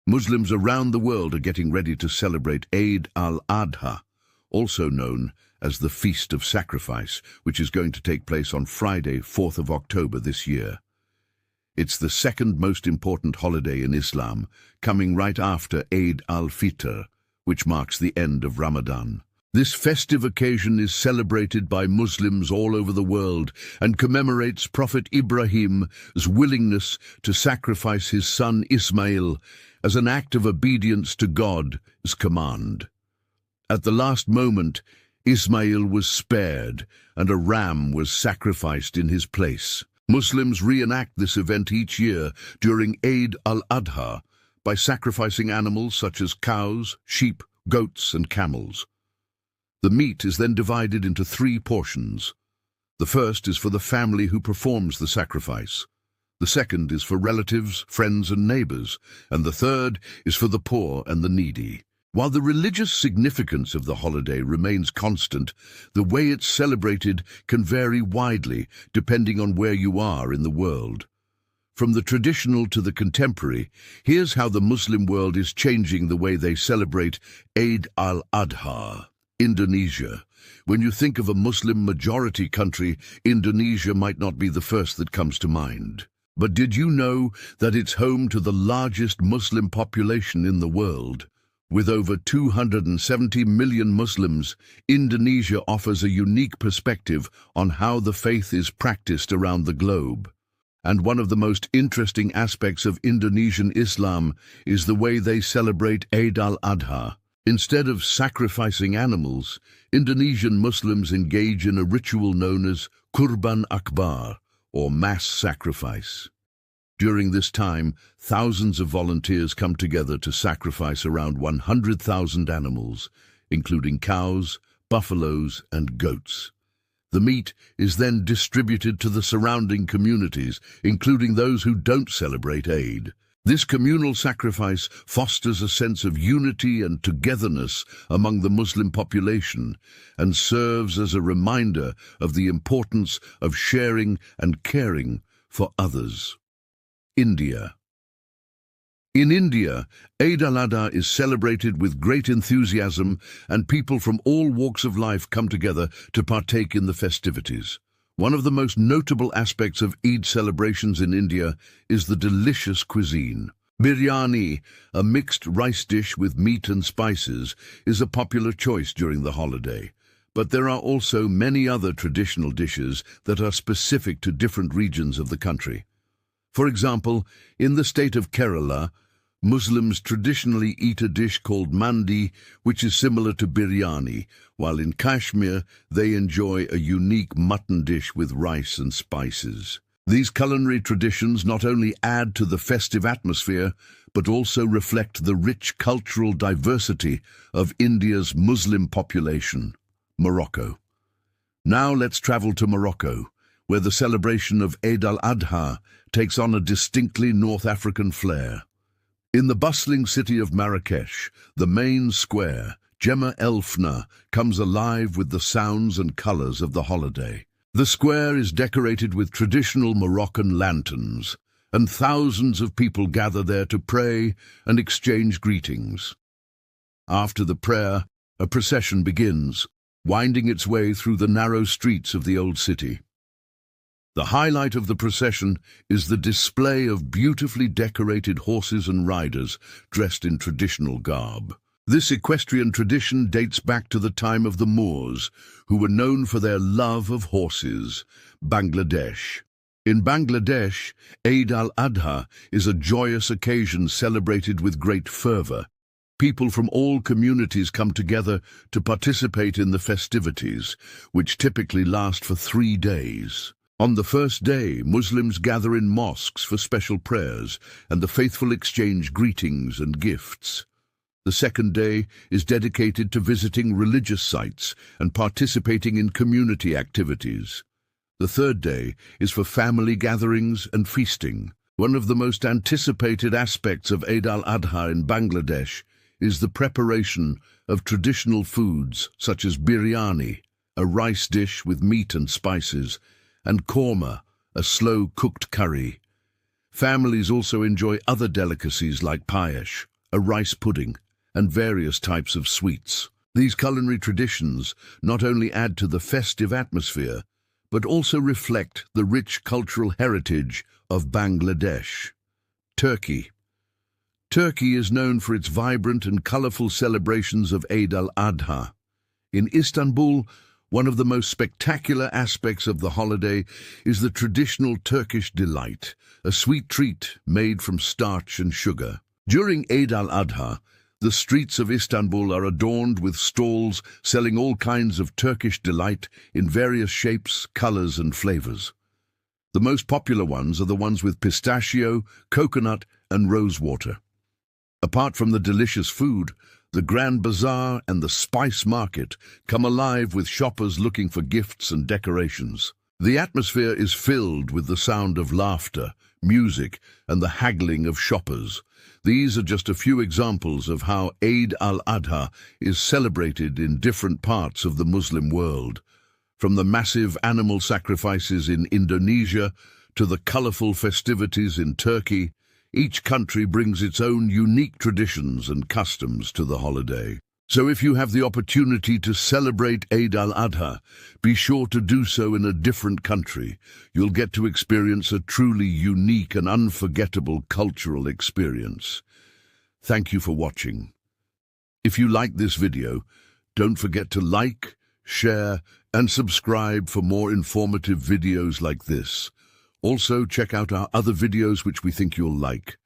Muslims around the world are getting ready to celebrate Eid al-Adha, also known as the Feast of Sacrifice, which is going to take place on Friday, 4th of October this year. It's the second most important holiday in Islam, coming right after Eid al-Fitr, which marks the end of Ramadan. This festive occasion is celebrated by Muslims all over the world and commemorates Prophet Ibrahim's willingness to sacrifice his son Ismail as an act of obedience to God's command. At the last moment, Ismail was spared and a ram was sacrificed in his place. Muslims reenact this event each year during Eid al-Adha by sacrificing animals such as cows, sheep, goats, and camels. The meat is then divided into 3 portions. The first is for the family who performs the sacrifice. The second is for relatives, friends, and neighbors, and the third is for the poor and the needy. While the religious significance of the holiday remains constant, the way it's celebrated can vary widely depending on where you are in the world. From the traditional to the contemporary, here's how the Muslim world is changing the way they celebrate Eid al-Adha. Indonesia. When you think of a Muslim-majority country, Indonesia might not be the first that comes to mind. But did you know that it's home to the largest Muslim population in the world? With over 270 million Muslims, Indonesia offers a unique perspective on how the faith is practiced around the globe. And one of the most interesting aspects of Indonesian Islam is the way they celebrate Eid al-Adha. Instead of sacrificing animals, Indonesian Muslims engage in a ritual known as Kurban Akbar, or mass sacrifice. During this time, thousands of volunteers come together to sacrifice around 100,000 animals, including cows, buffaloes, and goats. The meat is then distributed to the surrounding communities, including those who don't celebrate Eid. This communal sacrifice fosters a sense of unity and togetherness among the Muslim population and serves as a reminder of the importance of sharing and caring for others. India. In India, Eid al-Adha is celebrated with great enthusiasm, and people from all walks of life come together to partake in the festivities. One of the most notable aspects of Eid celebrations in India is the delicious cuisine. Biryani, a mixed rice dish with meat and spices, is a popular choice during the holiday. But there are also many other traditional dishes that are specific to different regions of the country. For example, in the state of Kerala, Muslims traditionally eat a dish called mandi, which is similar to biryani, while in Kashmir they enjoy a unique mutton dish with rice and spices. These culinary traditions not only add to the festive atmosphere, but also reflect the rich cultural diversity of India's Muslim population. Morocco. Now let's travel to Morocco, where the celebration of Eid al-Adha takes on a distinctly North African flair. In the bustling city of Marrakesh, the main square, Gemma El Fna, comes alive with the sounds and colors of the holiday. The square is decorated with traditional Moroccan lanterns, and thousands of people gather there to pray and exchange greetings. After the prayer, a procession begins, winding its way through the narrow streets of the old city. The highlight of the procession is the display of beautifully decorated horses and riders dressed in traditional garb. This equestrian tradition dates back to the time of the Moors, who were known for their love of horses. Bangladesh. In Bangladesh, Eid al-Adha is a joyous occasion celebrated with great fervor. People from all communities come together to participate in the festivities, which typically last for 3 days. On the first day, Muslims gather in mosques for special prayers, and the faithful exchange greetings and gifts. The second day is dedicated to visiting religious sites and participating in community activities. The third day is for family gatherings and feasting. One of the most anticipated aspects of Eid al-Adha in Bangladesh is the preparation of traditional foods such as biryani, a rice dish with meat and spices, and korma, a slow-cooked curry. Families also enjoy other delicacies like payesh, a rice pudding, and various types of sweets. These culinary traditions not only add to the festive atmosphere, but also reflect the rich cultural heritage of Bangladesh. Turkey. Turkey is known for its vibrant and colorful celebrations of Eid al-Adha. In Istanbul, one of the most spectacular aspects of the holiday is the traditional Turkish delight, a sweet treat made from starch and sugar. During Eid al-Adha, the streets of Istanbul are adorned with stalls selling all kinds of Turkish delight in various shapes, colors, and flavors. The most popular ones are the ones with pistachio, coconut, and rosewater. Apart from the delicious food, the Grand Bazaar and the Spice Market come alive with shoppers looking for gifts and decorations. The atmosphere is filled with the sound of laughter, music, and the haggling of shoppers. These are just a few examples of how Eid al-Adha is celebrated in different parts of the Muslim world. From the massive animal sacrifices in Indonesia to the colorful festivities in Turkey, each country brings its own unique traditions and customs to the holiday. So if you have the opportunity to celebrate Eid al-Adha, be sure to do so in a different country. You'll get to experience a truly unique and unforgettable cultural experience. Thank you for watching. If you like this video, don't forget to like, share, and subscribe for more informative videos like this. Also, check out our other videos which we think you'll like.